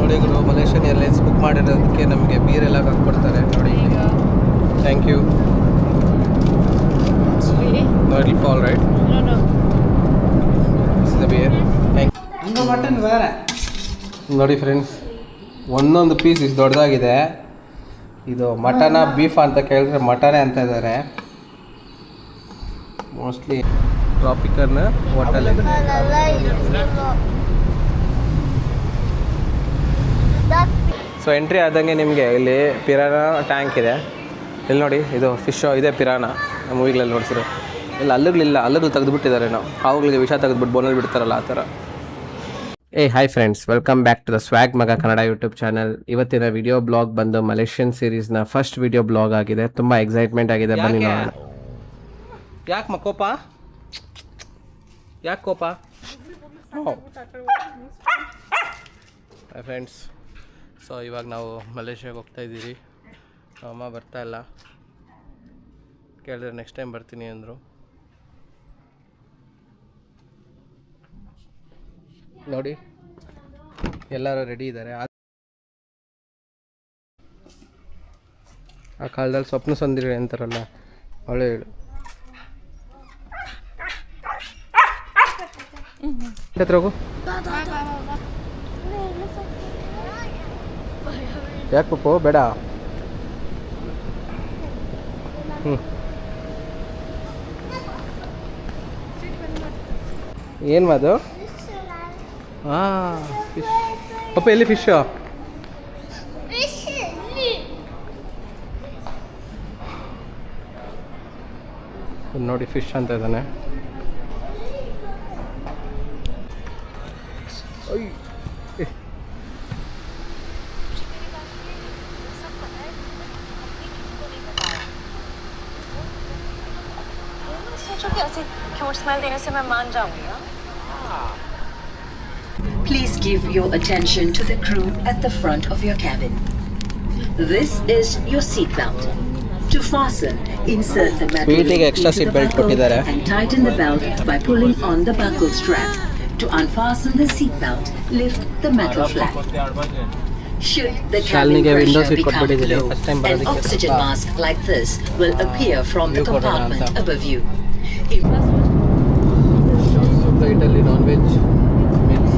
ನೋಡಿ ಗುರು, Malaysian airlines book ಮಾಡಿರೋದಕ್ಕೆ ನಮಗೆ ಬೀರೆಲ್ಲ ಹಾಕ್ಕೊಡ್ತಾರೆ ನೋಡಿ. Thank you. No, it will fall, right? No. This is the beer. Thank you. Mutton ಬೇರೆ ನೋಡಿ ಫ್ರೆಂಡ್ಸ್, ಒಂದೊಂದು ಪೀಸ್ ಇಷ್ಟು ದೊಡ್ಡದಾಗಿದೆ. ಇದು ಮಟನ ಬೀಫ್ ಅಂತ ಕೇಳಿದ್ರೆ ಮಟನೇ ಅಂತ ಇದ್ದಾರೆ. ಮೋಸ್ಟ್ಲಿ ಟ್ರಾಪಿಕರ್ನ ಹೋಟೆಲ್. ಸೊ ಎಂಟ್ರಿ ಆದಂಗೆ ನಿಮಗೆ ಇಲ್ಲಿ ಪಿರಾನ ಟ್ಯಾಂಕ್ ಇದೆ. ಇಲ್ಲಿ ನೋಡಿ, ಇದು ಫಿಶ್ ಇದೆ, ಪಿರಾನ ಮೂವಿಗಳಲ್ಲಿ ನೋಡ್ಸಿರೋ. ಇಲ್ಲಿ ಹಲ್ಲುಗಳು ತೆಗೆದುಬಿಟ್ಟಿದ್ದಾರೆ. ನಾವು ಅವುಗಳಿಗೆ ವಿಷ ತೆಗೆದುಬಿಟ್ಟು ಬೋನಲ್ಲಿ ಬಿಡ್ತಾರಲ್ಲ ಆ ಥರ. Hi friends, welcome back to the swag ಮಗ ಕನ್ನಡ ಯೂಟ್ಯೂಬ್ ಚಾನಲ್. ಇವತ್ತಿನ ವಿಡಿಯೋ ಬ್ಲಾಗ್ ಬಂದು ಮಲೇಷಿಯನ್ ಸೀರೀಸ್ನ ಫಸ್ಟ್ ವಿಡಿಯೋ ಬ್ಲಾಗ್ ಆಗಿದೆ. ತುಂಬ ಎಕ್ಸೈಟ್ಮೆಂಟ್ ಆಗಿದೆ. ಬನ್ನಿ ನೋಡೋಣ. ಯಾಕೆ ಕೋಪ? ಯಾಕೆ ಕೋಪ? ಫ್ರೆಂಡ್ಸ್, ಸೊ ಇವಾಗ ನಾವು ಮಲೇಷ್ಯಾಗೆ ಹೋಗ್ತಾ ಇದ್ದೀವಿ. ಅಮ್ಮ ಬರ್ತಾ ಇಲ್ಲ, ಕೇಳಿದ್ರೆ ನೆಕ್ಸ್ಟ್ ಟೈಮ್ ಬರ್ತೀನಿ ಅಂದರು. ನೋಡಿ, ಎಲ್ಲರೂ ರೆಡಿ ಇದ್ದಾರೆ. ಆ ಕಾಲದಲ್ಲಿ ಸ್ವಪ್ನ ಸುಂದರಿ ಅಂತಾರಲ್ಲ, ಅವಳೇ ಹೇಳು. ಹತ್ರ ಹೋಗು. ಯಾಕೆ ಪಪ್ಪು ಬೇಡ? ಏನು ಮಾದು? ಫಿಶ್. ಪಪ್ಪ ಎಲ್ಲಿ ಫಿಶು? ನೋಡಿ, ಫಿಶ್ ಅಂತ ಇದ್ದಾನೆ. Please give your attention to the crew at the front of your cabin. This is your seat belt. To fasten, insert the metal extra seat belt and tighten the belt by pulling on the buckle strap. To unfasten the seat belt, lift the metal flap. Should the cabin pressure become low, an oxygen mask like this will appear from the compartment above you. ಫ್ಲೈಟಲ್ಲಿ non veg meals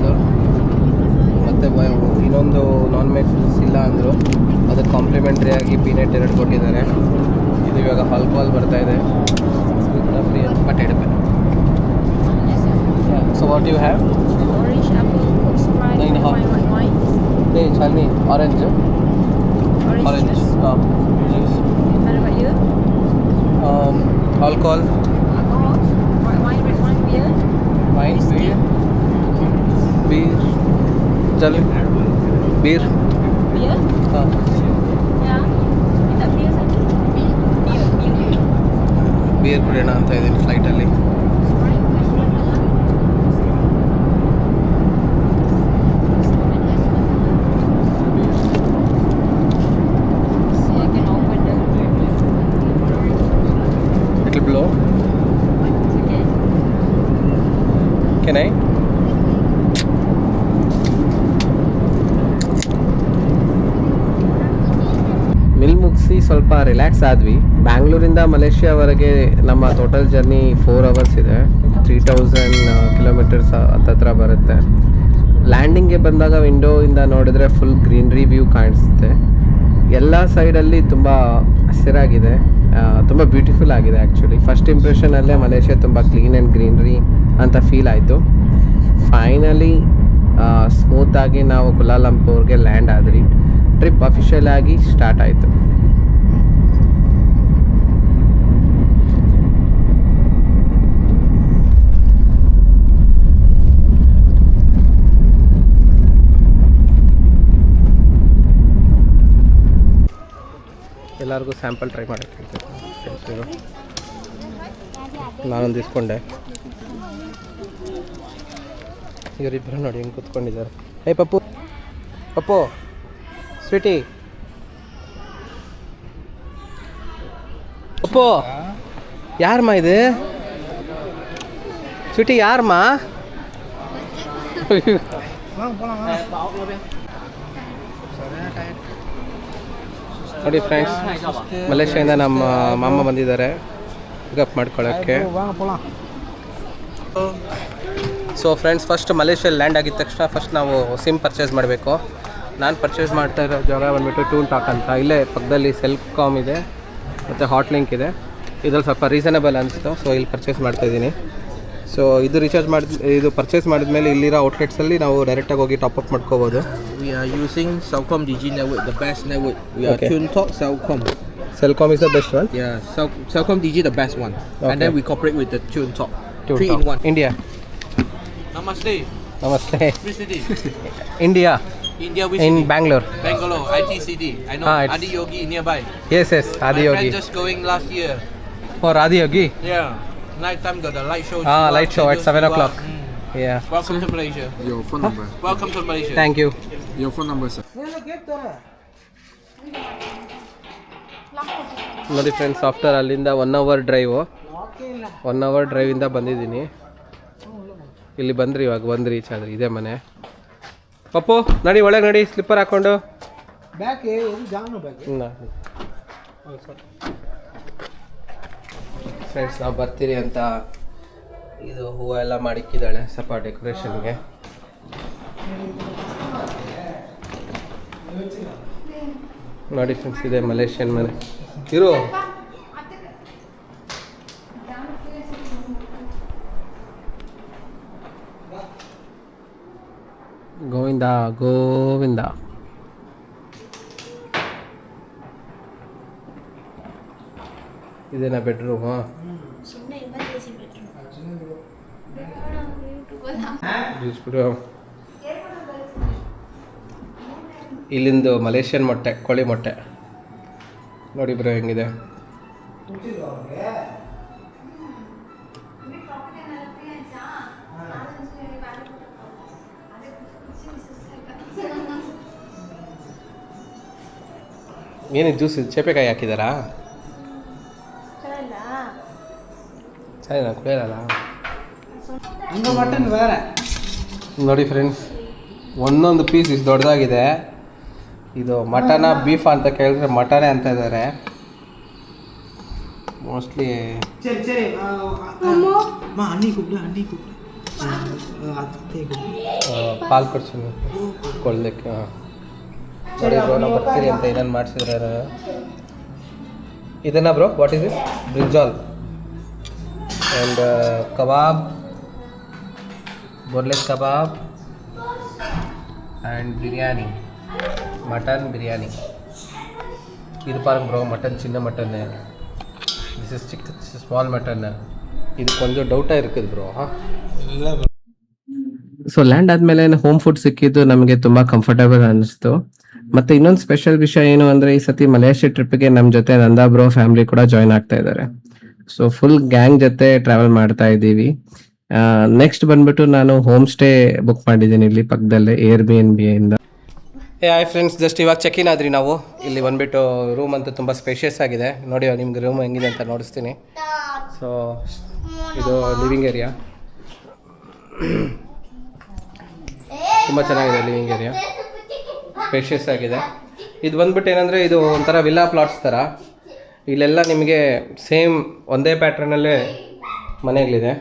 ಮತ್ತು ಇನ್ನೊಂದು ನಾನ್ veg meals ಇಲ್ಲ ಅಂದರು. ಅದಕ್ಕೆ ಕಾಂಪ್ಲಿಮೆಂಟ್ರಿಯಾಗಿ peanut 2 ಕೊಟ್ಟಿದ್ದಾರೆ. ಇದು ಇವಾಗ alcohol ಬರ್ತಾಯಿದೆ. ಬಟ್ ಎಡಪೆ. So what you have? Orange, apple, Sprite, wine. ಚಾಲ್ನಿ orange. Orange. Juice. What about you? Alcohol. Wine, red wine, beer. Wine, beer. Jal. Beer. Beer? Yeah. Minta beer saja. Beer. Beer ಕುಡಿಯೋಣ ಅಂತ ಇದ್ದೀನಿ ಫ್ಲೈಟಲ್ಲಿ. It'll blow. Okay. Can I? Meal ಮುಗಿಸಿ ಸ್ವಲ್ಪ relax ಆದ್ವಿ. ಬ್ಯಾಂಗ್ಳೂರಿಂದ ಮಲೇಷ್ಯಾವರೆಗೆ ನಮ್ಮ total journey 4 hours ಇದೆ. 3000 kilometres ಹತ್ತತ್ರ ಬರುತ್ತೆ. ಲ್ಯಾಂಡಿಂಗ್ಗೆ ಬಂದಾಗ ವಿಂಡೋಯಿಂದ ನೋಡಿದ್ರೆ ಫುಲ್ ಗ್ರೀನ್ರಿ ವ್ಯೂ ಕಾಣಿಸುತ್ತೆ. ಎಲ್ಲ ಸೈಡಲ್ಲಿ ತುಂಬ ಹಸಿರಾಗಿದೆ, ತುಂಬ ಬ್ಯೂಟಿಫುಲ್ ಆಗಿದೆ. ಆ್ಯಕ್ಚುಲಿ ಫಸ್ಟ್ ಇಂಪ್ರೆಷನಲ್ಲೇ ಮಲೇಷ್ಯಾ ತುಂಬ ಕ್ಲೀನ್ ಆ್ಯಂಡ್ ಗ್ರೀನ್ರಿ ಅಂತ ಫೀಲ್ ಆಯಿತು. ಫೈನಲಿ ಸ್ಮೂತಾಗಿ ನಾವು ಕುಲಾಲಂಪುರ್ಗೆ ಲ್ಯಾಂಡ್ ಆದ್ರಿ. ಟ್ರಿಪ್ ಅಫಿಷಿಯಲ್ ಆಗಿ ಸ್ಟಾರ್ಟ್ ಆಯಿತು. ಎಲ್ಲರಿಗೂ ಸ್ಯಾಂಪಲ್ ಟ್ರೈ ಮಾಡೋಕ್ಕೆ ಹೇಳ್ತೀನಿ. ನಾನೊಂದು ಇಸ್ಕೊಂಡೆ. ಇವರಿಬ್ಬರು ನೋಡಿ ಹಿಂಗೆ ಕೂತ್ಕೊಂಡಿದ್ದಾರೆ. ಹೇ ಪಪ್ಪು, ಪಪ್ಪು, ಸ್ವೀಟಿ, ಪಪ್ಪು, ಯಾರಮ್ಮ ಇದು? ಸ್ವೀಟಿ ಯಾರಮ್ಮ? ನೋಡಿ ಫ್ರೆಂಡ್ಸ್, ಮಲೇಷ್ಯಾದಿಂದ ನಮ್ಮ ಮಾಮ ಬಂದಿದ್ದಾರೆ ಪಿಕಪ್ ಮಾಡ್ಕೊಳ್ಳೋಕ್ಕೆ. ಸೊ ಫ್ರೆಂಡ್ಸ್, ಫಸ್ಟ್ ಮಲೇಷ್ಯಲ್ಲಿ ಲ್ಯಾಂಡ್ ಆಗಿದ ತಕ್ಷಣ ಫಸ್ಟ್ ನಾವು ಸಿಮ್ ಪರ್ಚೇಸ್ ಮಾಡಬೇಕು. ನಾನು ಪರ್ಚೇಸ್ ಮಾಡ್ತಾ ಇರೋ ಜಾಗ ಬಂದುಬಿಟ್ಟು ಟೂನ್ ಟಾಕ್ ಅಂತ. ಇಲ್ಲೇ ಪಕ್ಕದಲ್ಲಿ ಸೆಲ್ಕಾಮ್ ಇದೆ ಮತ್ತು ಹಾಟ್ ಲಿಂಕ್ ಇದೆ. ಇದ್ರಲ್ಲಿ ಸ್ವಲ್ಪ ರೀಸನಬಲ್ ಅನಿಸ್ತು, ಸೊ ಇಲ್ಲಿ ಪರ್ಚೇಸ್ ಮಾಡ್ತಾಯಿದ್ದೀನಿ. ಸೊ ಇದು ಇದು ಪರ್ಚೇಸ್ ಮಾಡಿದ್ಮೇಲೆ ಇಲ್ಲಿರೋ ಔಟ್ಲೆಟ್ಸಲ್ಲಿ ನಾವು ಡೈರೆಕ್ಟಾಗಿ ಹೋಗಿ ಟಾಪ್ ಅಪ್ ಮಾಡ್ಕೋಬೋದು. We are using Celcom Digi network, the best network. We are TuneTalk Celcom. Celcom is the best one? Yeah, Celcom Digi the best one. Okay. And then we cooperate with the TuneTalk. 3-in-1. India. Namaste. Namaste. Which city? India. India, which In city? Bangalore. Bangalore, ITCD. I know. it's- Adi Yogi nearby. Yes, Adi My Yogi. friend just going last year. For Adi Yogi? Yeah. Night time got the light show. Light show at 7 o'clock. Yeah. Welcome to Malaysia. Your phone number. Welcome to Malaysia. Thank you. Your phone number, sir. ನೋಡಿ friends, after ಅಲ್ಲಿಂದ 1 hour drive. 1 hour ಡ್ರೈವಿಂದ ಬಂದಿದ್ದೀನಿ. ಇಲ್ಲಿ ಬಂದ್ರಿ, ಇವಾಗ ಬಂದು reach ಆದ್ರಿ. ಇದೇ ಮನೆ. ಪಪ್ಪು ನಡಿ, ಒಳಗೆ ನಡಿ, ಸ್ಲಿಪ್ಪರ್ ಹಾಕ್ಕೊಂಡು. ಫ್ರೆಂಡ್ಸ್, ನಾವು ಬರ್ತೀರಿ ಅಂತ ಇದು ಹೂವು ಎಲ್ಲ ಮಾಡಿಕ್ಕಿದ್ದಾಳೆ ಸ್ವಲ್ಪ ಡೆಕೋರೇಷನ್ಗೆ. ನೋಡಿ ಫ್ರೆಂಡ್ಸ್, ಇದೆ ಮಲೇಷ್ಯನ್ ಮನೆ. ಇರು ಗೋವಿಂದ ಗೋವಿಂದ. ಇದೇನಾ ಬೆಡ್ರೂಮು? ಇಲ್ಲಿಂದು ಮಲೇಷ್ಯನ್ ಮೊಟ್ಟೆ, ಕೋಳಿ ಮೊಟ್ಟೆ ನೋಡಿ ಬ್ರೋ ಹೆಂಗಿದೆ. ಏನಿದು ಜ್ಯೂಸ್? ಚೇಪೆಕಾಯಿ ಹಾಕಿದಾರಾ? ಸರಿ, ನಾನು ಕುಡಿಯಲ್ಲ. ನೋಡಿ ಫ್ರೆಂಡ್ಸ್, ಒಂದೊಂದು ಪೀಸ್ ಇಷ್ಟು ದೊಡ್ಡದಾಗಿದೆ. ಇದು ಮಟನ ಬೀಫಾ ಅಂತ ಕೇಳಿದ್ರೆ ಮಟನೇ ಅಂತ ಇದ್ದಾರೆ ಮೋಸ್ಟ್ಲಿ. ಪಾಲ್ ಕೊಡ್ತೀನಿ ಕೊಡ್ಲಿಕ್ಕೆ. ನೋಡಿ ಬ್ರೋ, ನಾವು ಬರ್ತೀರಿ ಅಂತ ಏನೇನು ಮಾಡಿಸಿದ್ರೆ ಇದನ್ನ bro, what is is? Brinjal and kebab, boneless kebab and biryani, mutton biryani. ಇದು ಪಾರ್ಕ್ ಬ್ರೋ, ಮಟನ್ ಚಿನ್ನ ಮಟನ್. ದಿಸ್ ಇಸ್ ಚಿಕ್ಕ ಸ್ಮಾಲ್ ಮಟನ್. ಇದು ಕೊಂಚ ಡೌಟಾ ಇರುತ್ತದೆ ಬ್ರೋ. ಸೊ ಲ್ಯಾಂಡ್ ಆದಮೇಲೆ ಹೋಮ್ ಫುಡ್ ಸಿಕ್ಕಿದ್ದು ನಮಗೆ ತುಂಬ ಕಂಫರ್ಟಬಲ್ ಅನ್ನಿಸ್ತು. ಮತ್ತು ಇನ್ನೊಂದು ಸ್ಪೆಷಲ್ ವಿಷಯ ಏನು ಅಂದರೆ, ಈ ಸತಿ ಮಲೇಷ್ಯಾ ಟ್ರಿಪ್ಗೆ ನಮ್ಮ ಜೊತೆ ನಂದಾ ಬ್ರೋ ಫ್ಯಾಮಿಲಿ ಕೂಡ ಜಾಯ್ನ್ ಆಗ್ತಾ ಇದ್ದಾರೆ. ಸೊ ಫುಲ್ ಗ್ಯಾಂಗ್ ಜೊತೆ ಟ್ರಾವೆಲ್ ಮಾಡ್ತಾ ಇದ್ದೀವಿ. ನೆಕ್ಸ್ಟ್ ಬಂದ್ಬಿಟ್ಟು ನಾನು ಹೋಮ್ ಸ್ಟೇ ಬುಕ್ ಮಾಡಿದ್ದೀನಿ ಇಲ್ಲಿ ಪಕ್ಕದಲ್ಲೇ, Airbnb ಇಂದ. ಹಾಯ್ ಫ್ರೆಂಡ್ಸ್, ಜಸ್ಟ್ ಇವಾಗ ಚೆಕ್ ಇನ್ ಆದ್ರಿ ನಾವು. ಇಲ್ಲಿ ಬಂದ್ಬಿಟ್ಟು ರೂಮ್ ಅಂತೂ ತುಂಬ ಸ್ಪೇಷಿಯಸ್ ಆಗಿದೆ. ನೋಡಿ ನಿಮ್ಗೆ ರೂಮ್ ಹೆಂಗಿದೆ ಅಂತ ನೋಡಿಸ್ತೀನಿ. ಸೊ ಇದು ಲಿವಿಂಗ್ ಏರಿಯಾ, ತುಂಬ ಚೆನ್ನಾಗಿದೆ ಲಿವಿಂಗ್ ಏರಿಯಾ, ಸ್ಪೇಷಿಯಸ್ ಆಗಿದೆ. ಇದು ಬಂದ್ಬಿಟ್ಟು ಏನಂದರೆ, ಇದು ಒಂಥರ ವಿಲ್ಲಾ ಪ್ಲಾಟ್ಸ್ ಥರ. ಇಲ್ಲೆಲ್ಲ ನಿಮಗೆ ಸೇಮ್ ಒಂದೇ ಪ್ಯಾಟ್ರನಲ್ಲೇ ಮನೆಗಳಿದೆ.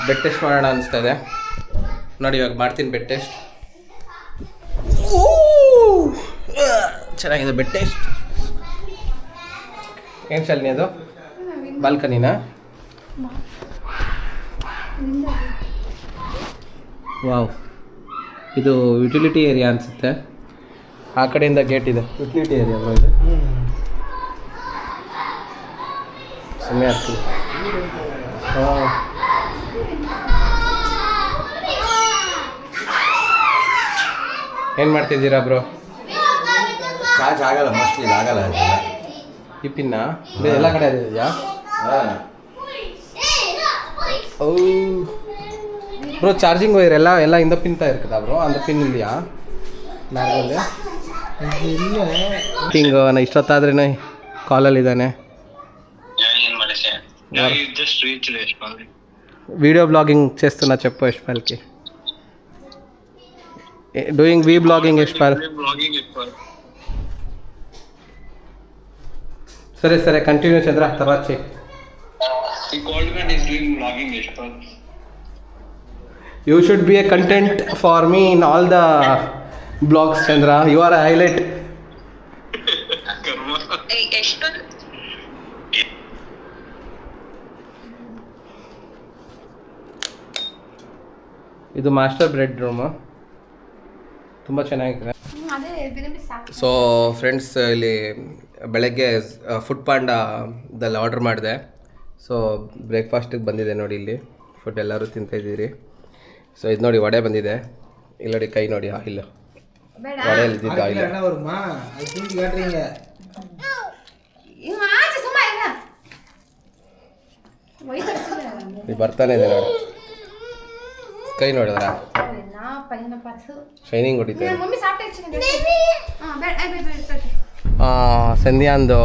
ಬೆಡ್ ಟೆಸ್ಟ್ ಮಾಡೋಣ ಅನಿಸ್ತಾ ಇದೆ. ನೋಡಿ ಇವಾಗ ಮಾಡ್ತೀನಿ ಬೆಡ್ ಟೆಸ್ಟ್. ಚೆನ್ನಾಗಿದೆ ಬೆಡ್ ಟೆಸ್ಟ್. ಏನು ಶಾಲಿನಿ ಅದು? ಬಾಲ್ಕನಿನಾ? ವಾವ್, ಇದು ಯುಟಿಲಿಟಿ ಏರಿಯಾ ಅನಿಸುತ್ತೆ. ಆ ಕಡೆಯಿಂದ ಗೇಟ್ ಇದೆ, ಯುಟಿಲಿಟಿ ಏರಿಯಾ ಬ್ರೋ ಇದು. ಸುಮ್ಮನೆ ಆಗ್ತದೆ. ಹಾಂ, ಏನು ಮಾಡ್ತಿದ್ದೀರಾ ಬ್ರೋ? ಚಾರ್ಜ್ ಆಗಲ್ಲ, ಮೋಸ್ಟ್ಲಿ ಆಗಲ್ಲ. ಈ ಪಿನ್ನ ಎಲ್ಲ ಕಡೆ ಇದೆಯಾ? ಬ್ರೋ ಚಾರ್ಜಿಂಗ್ ವೈರ್ ಎಲ್ಲ ಇಂದ ಪಿನ್ ಇರ್ತದ ಬ್ರೋ? ಅಂದ ಪಿನ್ ಇದೆಯಾ ಮ್ಯಾಗಲ್ಲಿ? ಹಿಂಗ ನಾ ಇಷ್ಟೊತ್ತಾದ್ರೇನೆ ಕಾಲಲ್ಲಿದ್ದಾನೆ. వీడియో బ్లాగింగ్ చేస్తున్నా, చెప్పు యశ్పాల్కి. Doing vlogging Yashpal. ಸರಿ ಕಂಟಿನ್ಯೂ ಚಂದ್ರ ತರಾಚಿ. He called me and he's doing vlogging, Yashpal. You should be a content for me in all the blogs, Chandra. You are a highlight. Hey, Yashpal. ಇದು master bed room, ತುಂಬ ಚೆನ್ನಾಗಿದೆ. So friends, ಇಲ್ಲಿ ಬೆಳಗ್ಗೆ food ಪಾಂಡದಲ್ಲಿ order ಮಾಡಿದೆ. So ಬ್ರೇಕ್ಫಾಸ್ಟಿಗೆ ಬಂದಿದೆ ನೋಡಿ, ಇಲ್ಲಿ food ಎಲ್ಲರೂ ತಿಂತಾಯಿದ್ದೀರಿ. ಸೊ ಇದು ನೋಡಿ ವಡೆ ಬಂದಿದೆ, ಇಲ್ಲಿ ನೋಡಿ ಕೈ ನೋಡಿ ಆಯಿಲ್, ವಡೆಯಲ್ಲಿ ಇದ್ದಿದ್ದು ಆಯಿಲ್. ಬರ್ತಾನೆ ಇದೆ ನೋಡಿ, ಕೈ ನೋಡಿದ್ರ ಶೈನಿಂಗ್ ಹೊಡಿತಾರೆ. ಸಂಧ್ಯಾಂದು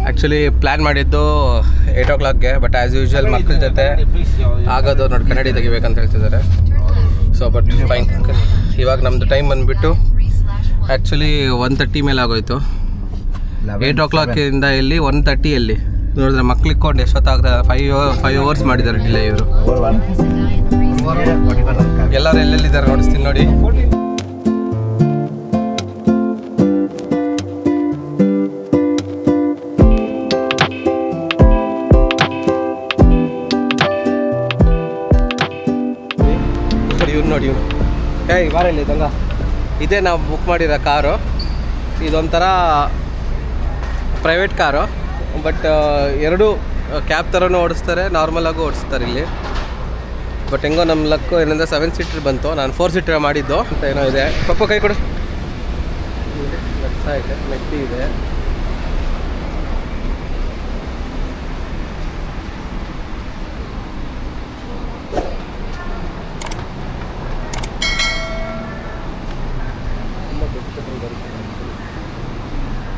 ಆ್ಯಕ್ಚುಲಿ ಪ್ಲ್ಯಾನ್ ಮಾಡಿದ್ದು 8 o'clockಗೆ, ಬಟ್ ಆ್ಯಸ್ ಯೂಶ್ವಲ್ ಮಕ್ಕಳ ಜೊತೆ ಆಗೋದು ನೋಡಿ ಕನ್ನಡಿ ತೆಗಿಬೇಕಂತ ಹೇಳ್ತಿದ್ದಾರೆ. So but fine. ಇವಾಗ ನಮ್ಮದು ಟೈಮ್ ಬಂದುಬಿಟ್ಟು ಆ್ಯಕ್ಚುಲಿ 1:30 ಮೇಲೆ ಆಗೋಯ್ತು. 8 o'clock-ಇಂದ ಇಲ್ಲಿ 1:30 ನೋಡಿದ್ರೆ ಮಕ್ಳು ಇಟ್ಕೊಂಡು ಎಷ್ಟೊತ್ತಾಗ್ತದೆ, 5 hours ಮಾಡಿದ್ದಾರೆ ಡಿಲೇ ಇವರು. ಎಲ್ಲರೂ ಎಲ್ಲೆಲ್ಲಿದ್ದಾರೆ ನೋಡಿಸ್ತೀನಿ ನೋಡಿ. ಇವ್ನು ನೋಡಿ, ಇವನು ಬಾರ ಇಲ್ಲಿ ತಂಗ. ಇದೇ ನಾವು ಬುಕ್ ಮಾಡಿರೋ ಕಾರು. ಇದೊಂಥರ ಪ್ರೈವೇಟ್ ಕಾರು, ಬಟ್ ಎರಡು ಕ್ಯಾಬ್ ಥರನೂ ಓಡಿಸ್ತಾರೆ, ನಾರ್ಮಲಾಗೂ ಓಡಿಸ್ತಾರೆ ಇಲ್ಲಿ. ಬಟ್ ಹೆಂಗೋ ನಮ್ಮ ಲಕ್ಕು ಏನಂದರೆ 7 seater ಬಂತು, ನಾನು 4 seater ಮಾಡಿದ್ದು ಅಂತ ಏನೋ ಇದೆ. ಪಪ್ಪ ಕೈ ಕೊಡು. ಇದೆ, ಮೆಟ್ಟಿ ಇದೆ.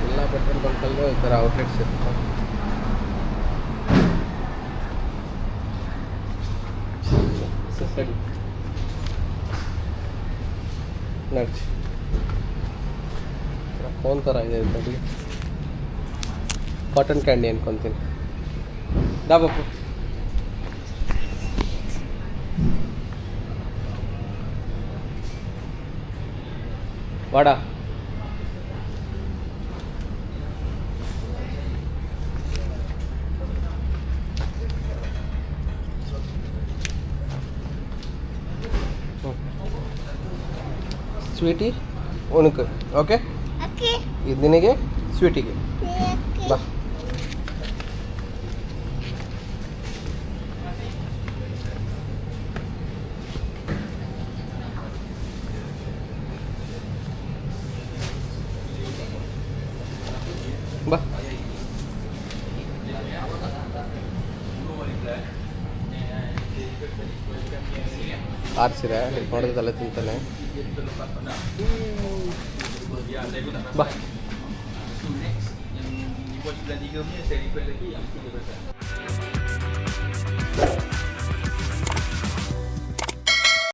ಎಲ್ಲ ಪೆಟ್ರೋಲ್ ಬಂಕಲ್ಲೂ ಈ ಥರ ಔಟ್ಲೆಟ್ಸ್ ಇರುತ್ತೆ. ಸರಿ ನಡ್ಚಿ ಫೋನ್ ಥರ ಇದೆ ನೋಡಿ, ಕಾಟನ್ ಕ್ಯಾಂಡಿ ಅನ್ಕೊತೀನಿ. ಬಾಪು ವಾಡಾ. ಸ್ವೀಟಿ ಉಣಕು, ಓಕೆ? ಇದು ನಿನಗೆ, ಸ್ವೀಟಿಗೆ. ಬಾ. ಬಾ. ಆರಿಸಿರ ನೋಡೋದೆಲ್ಲ ತಿಂತಾನೆ. ಬಾ.